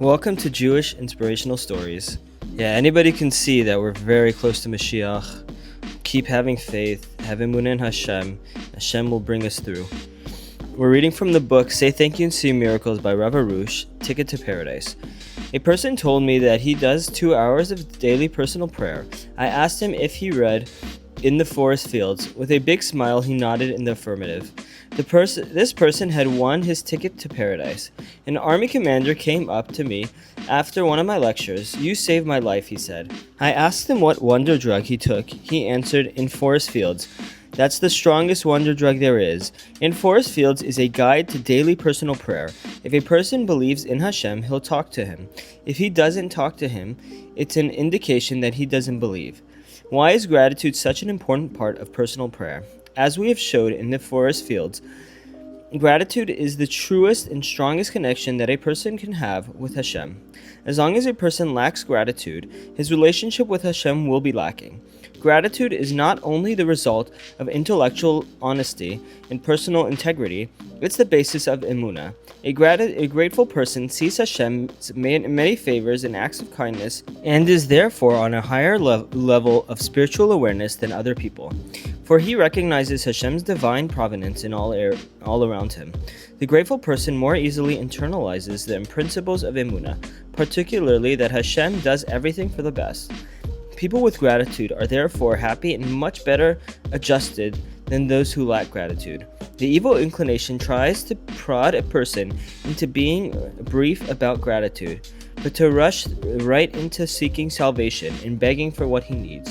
Welcome to Jewish Inspirational Stories. Yeah, anybody can see that we're very close to Mashiach. Keep having faith, have Emunah in Hashem. Hashem will bring us through. We're reading from the book Say Thank You and See Miracles by Rav Arush, Ticket to Paradise. A person told me that he does 2 hours of daily personal prayer. I asked him if he read In the Forest Fields. With a big smile, he nodded in the affirmative. This person had won his ticket to paradise. An army commander came up to me after one of my lectures. "You saved my life," he said. I asked him what wonder drug he took. He answered, "In Forest Fields. That's the strongest wonder drug there is. In Forest Fields is a guide to daily personal prayer. If a person believes in Hashem, he'll talk to him. If he doesn't talk to him, it's an indication that he doesn't believe." Why is gratitude such an important part of personal prayer? As we have showed in the Forest Fields, gratitude is the truest and strongest connection that a person can have with Hashem. As long as a person lacks gratitude, his relationship with Hashem will be lacking. Gratitude is not only the result of intellectual honesty and personal integrity, it's the basis of Emunah. A grateful person sees Hashem's many favors and acts of kindness and is therefore on a higher level of spiritual awareness than other people, for he recognizes Hashem's divine providence in all around him. The grateful person more easily internalizes the principles of Emunah, particularly that Hashem does everything for the best. People with gratitude are therefore happy and much better adjusted than those who lack gratitude. The evil inclination tries to prod a person into being brief about gratitude, but to rush right into seeking salvation and begging for what he needs.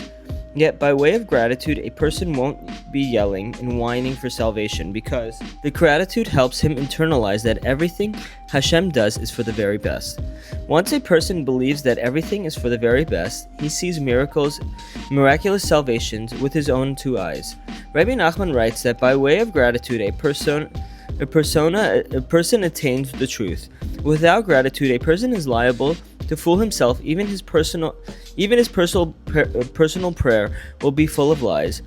Yet, by way of gratitude, a person won't be yelling and whining for salvation because the gratitude helps him internalize that everything Hashem does is for the very best. Once a person believes that everything is for the very best, he sees miraculous salvations with his own two eyes. Rabbi Nachman writes that by way of gratitude, a person attains the truth. Without gratitude, a person is liable to fool himself. Even his personal prayer will be full of lies.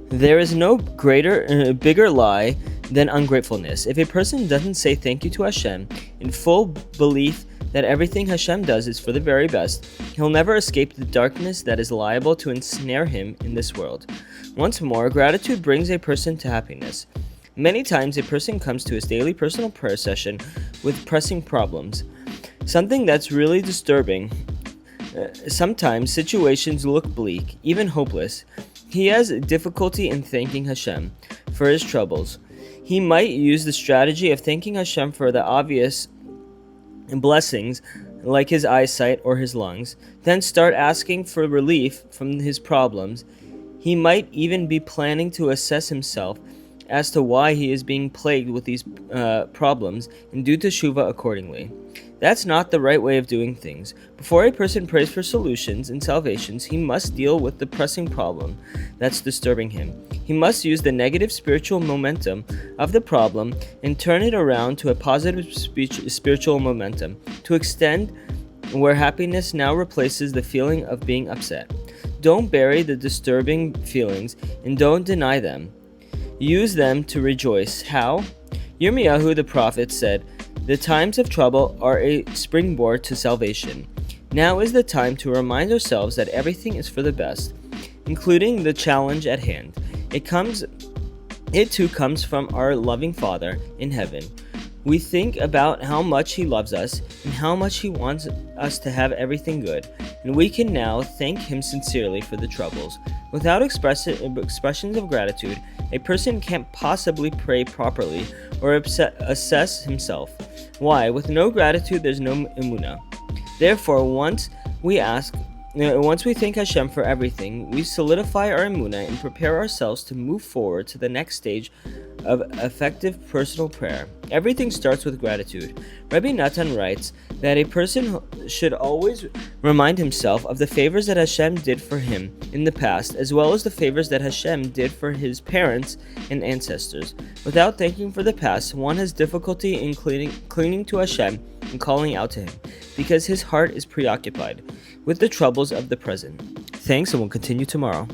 There is no bigger lie than ungratefulness. If a person doesn't say thank you to Hashem in full belief that everything Hashem does is for the very best, he'll never escape the darkness that is liable to ensnare him in this world. Once more, gratitude brings a person to happiness. Many times a person comes to his daily personal prayer session with pressing problems, something that's really disturbing. Sometimes situations look bleak, even hopeless. He has difficulty in thanking Hashem for his troubles. He might use the strategy of thanking Hashem for the obvious blessings like his eyesight or his lungs, then start asking for relief from his problems. He might even be planning to assess himself as to why he is being plagued with these problems and do teshuvah accordingly. That's not the right way of doing things. Before a person prays for solutions and salvations, he must deal with the pressing problem that's disturbing him. He must use the negative spiritual momentum of the problem and turn it around to a positive spiritual momentum, to extend where happiness now replaces the feeling of being upset. Don't bury the disturbing feelings and don't deny them. Use them to rejoice. How? Yirmiyahu the prophet said, "The times of trouble are a springboard to salvation." Now is the time to remind ourselves that everything is for the best, including the challenge at hand. It too comes from our loving Father in heaven. We think about how much He loves us and how much He wants us to have everything good, and we can now thank Him sincerely for the troubles. Without expressions of gratitude, a person can't possibly pray properly or assess himself. Why? With no gratitude, there's no Emunah. Therefore, once we thank Hashem for everything, we solidify our Emunah and prepare ourselves to move forward to the next stage of effective personal prayer. Everything starts with gratitude. Rabbi Natan writes that a person should always remind himself of the favors that Hashem did for him in the past, as well as the favors that Hashem did for his parents and ancestors. Without thanking for the past, one has difficulty in clinging to Hashem and calling out to Him, because his heart is preoccupied with the troubles of the present. Thanks, and we'll continue tomorrow.